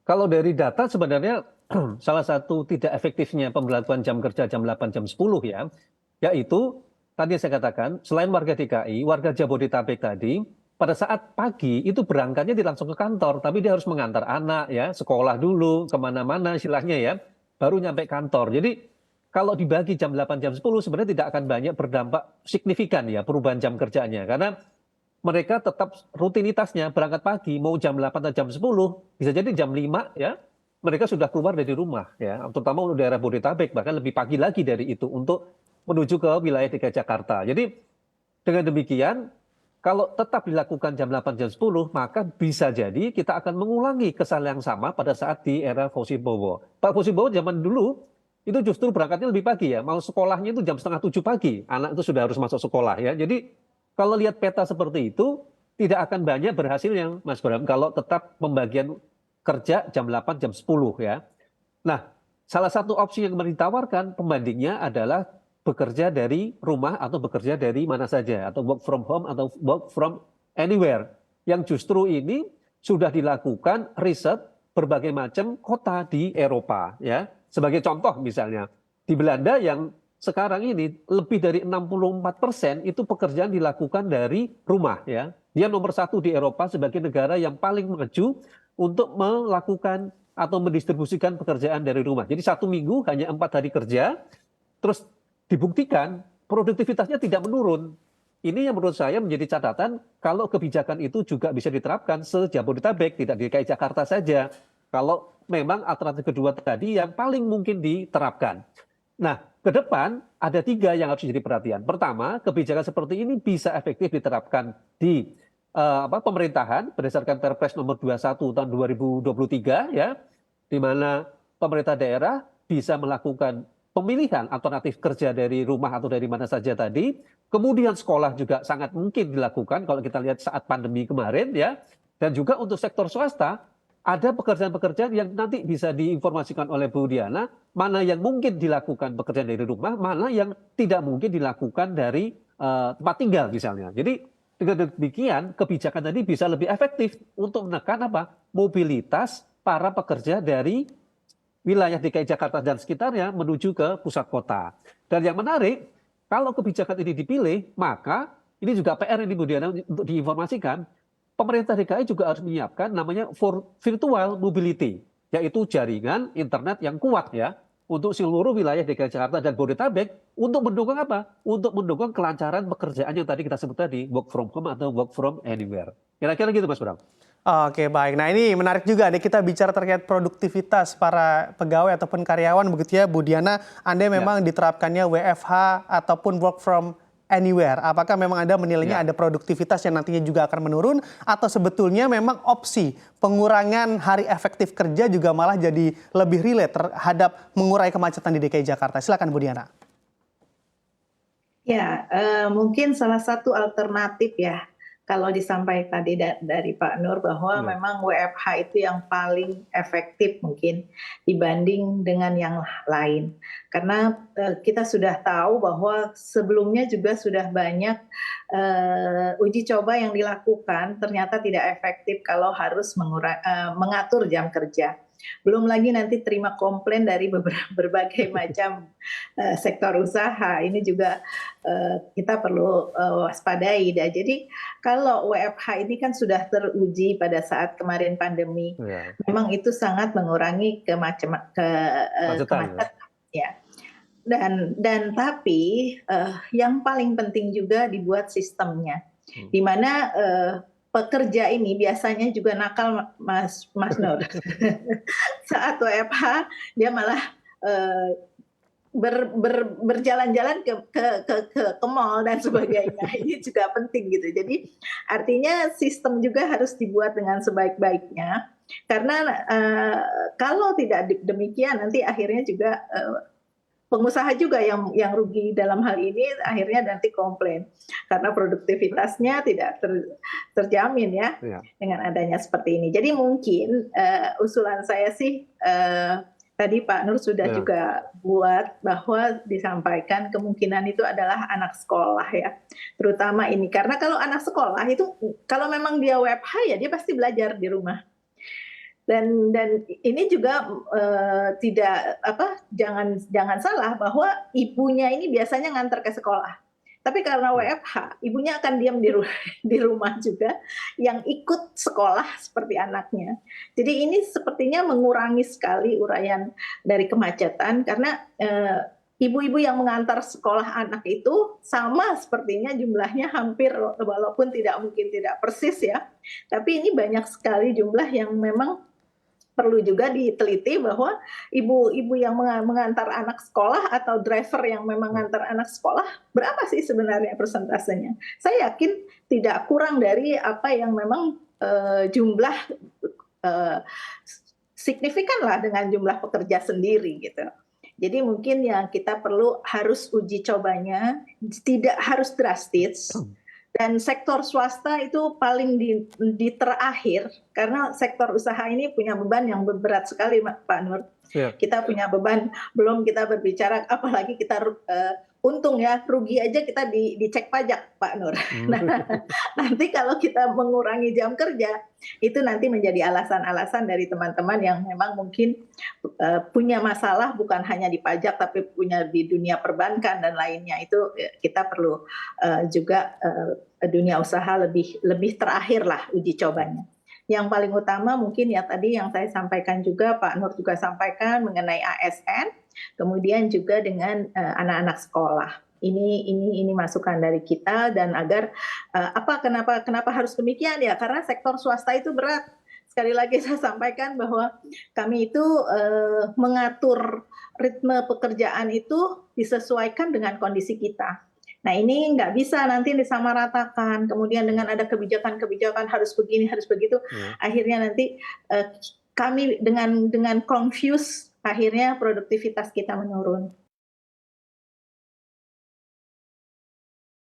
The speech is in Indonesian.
Kalau dari data sebenarnya salah satu tidak efektifnya pemberlakuan jam kerja jam 8 jam 10 ya, yaitu tadi saya katakan selain warga DKI, warga Jabodetabek tadi pada saat pagi itu berangkatnya tidak langsung ke kantor, tapi dia harus mengantar anak ya, sekolah dulu, kemana-mana istilahnya ya, baru nyampe kantor. Jadi kalau dibagi jam 8 jam 10 sebenarnya tidak akan banyak berdampak signifikan ya perubahan jam kerjanya, karena mereka tetap rutinitasnya berangkat pagi, mau jam 8 atau jam 10, bisa jadi jam 5 ya, mereka sudah keluar dari rumah ya, terutama untuk daerah Bodetabek, bahkan lebih pagi lagi dari itu untuk menuju ke wilayah DKI Jakarta. Jadi dengan demikian, kalau tetap dilakukan jam 8 jam 10, maka bisa jadi kita akan mengulangi kesalahan yang sama pada saat di era Fauzi Bowo. Pak Fauzi Bowo zaman dulu itu justru berangkatnya lebih pagi ya, mau sekolahnya itu jam setengah 7 pagi, anak itu sudah harus masuk sekolah ya. Jadi kalau lihat peta seperti itu, tidak akan banyak berhasil yang Mas Bram kalau tetap pembagian kerja jam 8 jam 10 ya. Nah, salah satu opsi yang ditawarkan pembandingnya adalah bekerja dari rumah atau bekerja dari mana saja, atau work from home atau work from anywhere. Yang justru ini sudah dilakukan riset berbagai macam kota di Eropa ya. Sebagai contoh misalnya di Belanda yang sekarang ini lebih dari 64% itu pekerjaan dilakukan dari rumah ya. Dia nomor satu di Eropa sebagai negara yang paling maju untuk melakukan atau mendistribusikan pekerjaan dari rumah. Jadi satu minggu hanya 4 hari kerja, terus dibuktikan produktivitasnya tidak menurun. Ini yang menurut saya menjadi catatan kalau kebijakan itu juga bisa diterapkan se-Jabodetabek, tidak di DKI Jakarta saja. Kalau memang alternatif kedua tadi yang paling mungkin diterapkan. Nah, ke depan ada 3 yang harus jadi perhatian. Pertama, kebijakan seperti ini bisa efektif diterapkan di pemerintahan berdasarkan Perpres nomor 21 tahun 2023 ya, di mana pemerintah daerah bisa melakukan pemilihan alternatif kerja dari rumah atau dari mana saja tadi. Kemudian sekolah juga sangat mungkin dilakukan kalau kita lihat saat pandemi kemarin ya. Dan juga untuk sektor swasta ada pekerjaan-pekerjaan yang nanti bisa diinformasikan oleh Bu Diana, mana yang mungkin dilakukan pekerjaan dari rumah, mana yang tidak mungkin dilakukan dari tempat tinggal misalnya. Jadi dengan demikian kebijakan tadi bisa lebih efektif untuk menekan apa? Mobilitas para pekerja dari wilayah DKI Jakarta dan sekitarnya menuju ke pusat kota. Dan yang menarik, kalau kebijakan ini dipilih, maka ini juga PR ini Bu Diana untuk diinformasikan, pemerintah DKI juga harus menyiapkan namanya for virtual mobility, yaitu jaringan internet yang kuat ya untuk seluruh wilayah DKI Jakarta dan Bodetabek untuk mendukung apa? Untuk mendukung kelancaran pekerjaan yang tadi kita sebut tadi, work from home atau work from anywhere. Kira-kira gitu Mas Bram. Oke, baik. Nah, ini menarik juga nih kita bicara terkait produktivitas para pegawai ataupun karyawan begitu ya, Bu Diana. Anda Ya, memang diterapkannya WFH ataupun work from anywhere. Apakah memang Anda menilainya ya. ada produktivitas yang nantinya juga akan menurun atau sebetulnya memang opsi pengurangan hari efektif kerja juga malah jadi lebih relate terhadap mengurai kemacetan di DKI Jakarta? Silakan Bu Diana. Ya, mungkin salah satu alternatif ya, kalau disampaikan tadi dari Pak Nur bahwa Ya. memang WFH itu yang paling efektif mungkin dibanding dengan yang lain. Karena kita sudah tahu bahwa sebelumnya juga sudah banyak uji coba yang dilakukan ternyata tidak efektif kalau harus mengatur jam kerja. Belum lagi nanti terima komplain dari berbagai macam sektor usaha. Ini juga kita perlu waspadai. Jadi kalau WFH ini kan sudah teruji pada saat kemarin pandemi, Ya. memang itu sangat mengurangi Kemacetan ya. kemacetan ya. Dan tapi yang paling penting juga dibuat sistemnya, Hmm. di mana pekerja ini biasanya juga nakal, Mas Nur. Saat WFH dia malah eh, berjalan-jalan ke mall dan sebagainya. Ini juga penting gitu. Jadi artinya sistem juga harus dibuat dengan sebaik-baiknya, karena kalau tidak demikian nanti akhirnya juga pengusaha juga yang rugi dalam hal ini, akhirnya nanti komplain karena produktivitasnya tidak terjamin ya Ya. dengan adanya seperti ini. Jadi mungkin usulan saya sih tadi Pak Nur sudah Ya. juga buat bahwa disampaikan kemungkinan itu adalah anak sekolah ya, terutama ini karena kalau anak sekolah itu kalau memang dia WFH ya dia pasti belajar di rumah. Dan ini juga tidak apa, jangan salah bahwa ibunya ini biasanya ngantar ke sekolah. Tapi karena WFH, ibunya akan diam di rumah juga yang ikut sekolah seperti anaknya. Jadi ini sepertinya mengurangi sekali uraian dari kemacetan karena ibu-ibu yang mengantar sekolah anak itu sama sepertinya jumlahnya hampir, walaupun mungkin tidak persis ya. Tapi ini banyak sekali jumlah yang memang perlu juga diteliti bahwa ibu-ibu yang mengantar anak sekolah atau driver yang memang mengantar anak sekolah, berapa sih sebenarnya persentasenya? Saya yakin tidak kurang dari apa yang memang jumlah signifikan lah dengan jumlah pekerja sendiri gitu. Jadi mungkin yang kita harus uji cobanya, tidak harus drastis, dan sektor swasta itu paling di terakhir, karena sektor usaha ini punya beban yang berat sekali, Pak Nur. Kita punya beban, belum kita berbicara, apalagi kita untung ya, rugi aja kita dicek pajak, Pak Nur. Nah, nanti kalau kita mengurangi jam kerja, itu nanti menjadi alasan-alasan dari teman-teman yang memang mungkin punya masalah bukan hanya di pajak, tapi punya di dunia perbankan dan lainnya. Itu kita perlu juga dunia usaha lebih terakhir lah uji cobanya. Yang paling utama mungkin ya tadi yang saya sampaikan juga, Pak Nur juga sampaikan mengenai ASN, kemudian juga dengan anak-anak sekolah. Ini masukan dari kita, dan agar kenapa harus demikian ya, karena sektor swasta itu berat. Sekali lagi saya sampaikan bahwa kami itu mengatur ritme pekerjaan itu disesuaikan dengan kondisi kita. Nah, ini nggak bisa nanti disamaratakan, kemudian dengan ada kebijakan-kebijakan harus begini, harus begitu, akhirnya nanti kami dengan confuse, akhirnya produktivitas kita menurun.